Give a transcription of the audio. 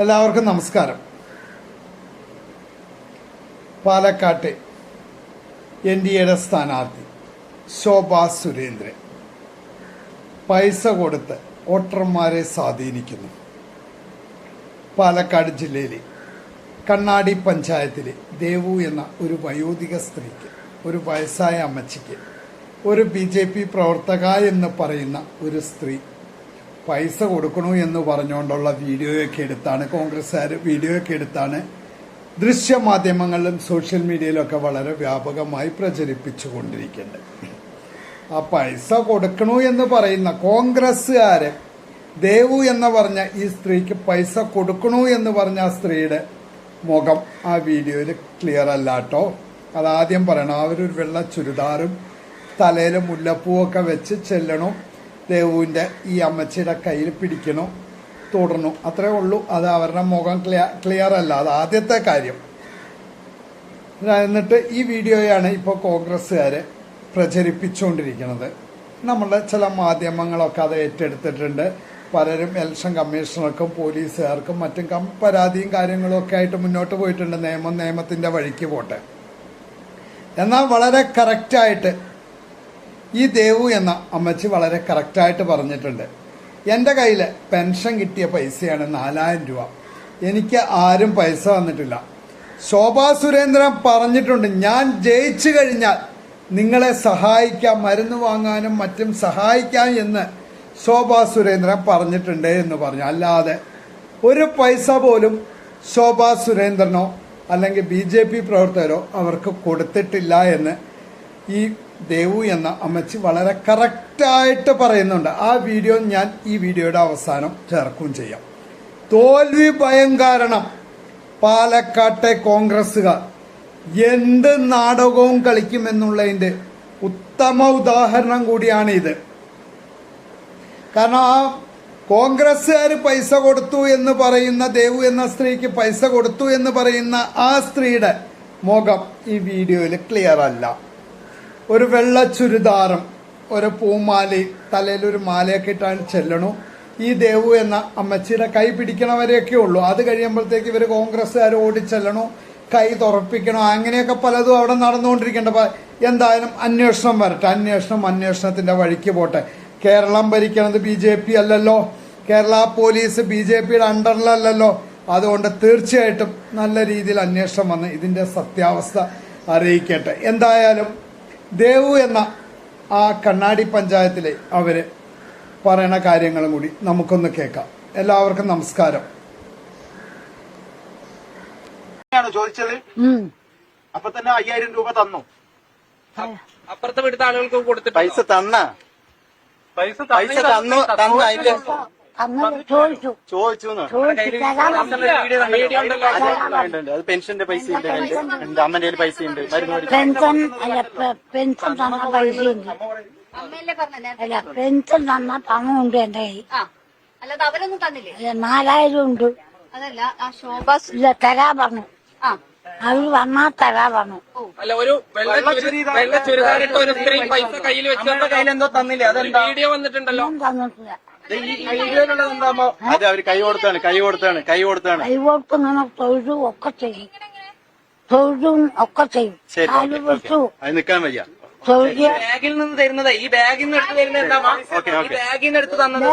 എല്ലാവർക്കും നമസ്കാരം. പാലക്കാട്ടെ NDAയുടെ സ്ഥാനാർത്ഥി ശോഭാ സുരേന്ദ്രൻ പൈസ കൊടുത്ത് വോട്ടർമാരെ സ്വാധീനിക്കുന്നു. പാലക്കാട് ജില്ലയിലെ കണ്ണാടി പഞ്ചായത്തിലെ ദേവു എന്ന ഒരു വയോധിക സ്ത്രീക്ക്, ഒരു വയസ്സായ അമ്മച്ചിക്ക്, ഒരു BJP പ്രവർത്തക എന്ന് പറയുന്ന ഒരു സ്ത്രീ പൈസ കൊടുക്കണു എന്ന് പറഞ്ഞുകൊണ്ടുള്ള വീഡിയോയൊക്കെ എടുത്താണ്, കോൺഗ്രസ്സുകാർ വീഡിയോയൊക്കെ എടുത്താണ് ദൃശ്യമാധ്യമങ്ങളിലും സോഷ്യൽ മീഡിയയിലൊക്കെ വളരെ വ്യാപകമായി പ്രചരിപ്പിച്ചുകൊണ്ടിരിക്കുന്നുണ്ട്. ആ പൈസ കൊടുക്കണു എന്ന് പറയുന്ന കോൺഗ്രസ്സുകാര് ദേവു എന്ന് പറഞ്ഞ ഈ സ്ത്രീക്ക് പൈസ കൊടുക്കണു എന്ന് പറഞ്ഞ ആ സ്ത്രീയുടെ മുഖം ആ വീഡിയോയിൽ ക്ലിയർ അല്ല കേട്ടോ. അതാദ്യം പറയണം. അവരൊരു വെള്ള ചുരിദാറും തലയിൽ മുല്ലപ്പൂവൊക്കെ വെച്ച് ചെല്ലണു, ദേവുവിൻ്റെ ഈ അമ്മച്ചിയുടെ കയ്യിൽ പിടിക്കണു, തുടർന്നു, അത്രേ ഉള്ളൂ. അത് അവരുടെ മുഖം ക്ലിയർ അല്ല. അത് ആദ്യത്തെ കാര്യം. എന്നിട്ട് ഈ വീഡിയോയാണ് ഇപ്പോൾ കോൺഗ്രസ്സുകാർ പ്രചരിപ്പിച്ചുകൊണ്ടിരിക്കുന്നത്. നമ്മളുടെ ചില മാധ്യമങ്ങളൊക്കെ അത് ഏറ്റെടുത്തിട്ടുണ്ട്. പലരും ഇലക്ഷൻ കമ്മീഷണർക്കും പോലീസുകാർക്കും മറ്റും പരാതിയും കാര്യങ്ങളും ഒക്കെ ആയിട്ട് മുന്നോട്ട് പോയിട്ടുണ്ട്. നിയമത്തിൻ്റെ വഴിക്ക് പോട്ടെ. എന്നാൽ വളരെ കറക്റ്റായിട്ട് ഈ ദേവു എന്ന അമ്മച്ചി വളരെ കറക്റ്റായിട്ട് പറഞ്ഞിട്ടുണ്ട്. എൻ്റെ കയ്യിൽ പെൻഷൻ കിട്ടിയ പൈസയാണ് 4000 രൂപ. എനിക്ക് ആരും പൈസ തന്നിട്ടില്ല. ശോഭാ സുരേന്ദ്രൻ പറഞ്ഞിട്ടുണ്ട്, ഞാൻ ജയിച്ചു കഴിഞ്ഞാൽ നിങ്ങളെ സഹായിക്കാം, മരുന്ന് വാങ്ങാനും മറ്റും സഹായിക്കാം എന്ന് ശോഭാ സുരേന്ദ്രൻ പറഞ്ഞിട്ടുണ്ട് എന്ന് പറഞ്ഞു. അല്ലാതെ ഒരു പൈസ പോലും ശോഭാ സുരേന്ദ്രനോ അല്ലെങ്കിൽ BJP പ്രവർത്തകരോ അവർക്ക് കൊടുത്തിട്ടില്ല എന്ന് ഈ ദേവു എന്ന അമ്മച്ചി വളരെ കറക്റ്റായിട്ട് പറയുന്നുണ്ട്. ആ വീഡിയോ ഞാൻ ഈ വീഡിയോയുടെ അവസാനം ചേർക്കുകയും ചെയ്യാം. തോൽവി ഭയം കാരണം പാലക്കാട്ടെ കോൺഗ്രസ്സുകാർ എന്ത് നാടകവും കളിക്കുമെന്നുള്ളതിന്റെ ഉത്തമ ഉദാഹരണം കൂടിയാണ് ഇത്. കാരണം ആ കോൺഗ്രസ്സുകാർ പൈസ കൊടുത്തു എന്ന് പറയുന്ന ദേവു എന്ന സ്ത്രീക്ക് പൈസ കൊടുത്തു എന്ന് പറയുന്ന ആ സ്ത്രീയുടെ മുഖം ഈ വീഡിയോയിൽ ക്ലിയർ അല്ല. ഒരു വെള്ള ചുരിദാറും ഒരു പൂമാലി, തലയിലൊരു മാലയൊക്കെ ഇട്ടാണ് ചെല്ലണു. ഈ ദേവു എന്ന അമ്മച്ചിയുടെ കൈ പിടിക്കണവരെയൊക്കെ ഉള്ളൂ. അത് കഴിയുമ്പോഴത്തേക്ക് ഇവർ കോൺഗ്രസ്സുകാർ ഓടിച്ചെല്ലണു, കൈ തുറപ്പിക്കണോ, അങ്ങനെയൊക്കെ പലതും അവിടെ നടന്നുകൊണ്ടിരിക്കേണ്ട. എന്തായാലും അന്വേഷണം വരട്ടെ. അന്വേഷണത്തിന്റെ വഴിക്ക് പോട്ടെ. കേരളം ഭരിക്കണത് BJP അല്ലല്ലോ, കേരള പോലീസ് BJPയുടെ അണ്ടറിലല്ലല്ലോ. അതുകൊണ്ട് തീർച്ചയായിട്ടും നല്ല രീതിയിൽ അന്വേഷണം വന്ന് ഇതിന്റെ സത്യാവസ്ഥ അറിയിക്കട്ടെ. എന്തായാലും ദേവു എന്ന ആ കണ്ണാടി പഞ്ചായത്തിലെ അവര് പറയണ കാര്യങ്ങളും കൂടി നമുക്കൊന്ന് കേൾക്കാം. എല്ലാവർക്കും നമസ്കാരം. ചോദിച്ചത് അപ്പൊ തന്നെ 5000 രൂപ തന്നു. അപ്പുറത്തെ വീട്ടിലെ ആളുകൾക്ക് കൊടുത്തിട്ട് പൈസ തന്നു ചോദിച്ചു. അത് പെൻഷന്റെ പൈസ ഉണ്ട്, അമ്മന്റെ പൈസ ഉണ്ട്, പെൻഷൻ തന്ന പൈസയുണ്ട്, പെൻഷൻ തന്ന പണമുണ്ട് എന്റെ കയ്യിൽ. 4000 ഉണ്ട്. ഇല്ല, തരാ പറഞ്ഞു. അവര് വന്നാ തരാ പറഞ്ഞു. അല്ല, ഒരു വെള്ള ചുരിദാറിട്ട് ഒരു സ്ത്രീ പൈസ കയ്യിൽ വെച്ചവരുടെ കയ്യിൽ എന്തോ തന്നില്ല. അത് വീഡിയോ വന്നിട്ടുണ്ടല്ലോ. തന്നിട്ടില്ല. അത് അവര് കൈ കൊടുത്താണ്. കൈ കൊടുത്ത് ഇങ്ങനെ തൊഴുതും ഒക്കെ ചെയ്യും. തൊഴുതും ഒക്കെ ചെയ്യും. കാല് വെച്ചു അത് നിക്കാൻ വയ്യ. തൊഴുതിയ ബാഗിൽ നിന്ന് തരുന്നത്, ഈ ബാഗിൽ നിന്ന് എടുത്ത് തരുന്നത് എന്താ? ഈ ബാഗിൽ നിന്ന് എടുത്ത് തന്നത്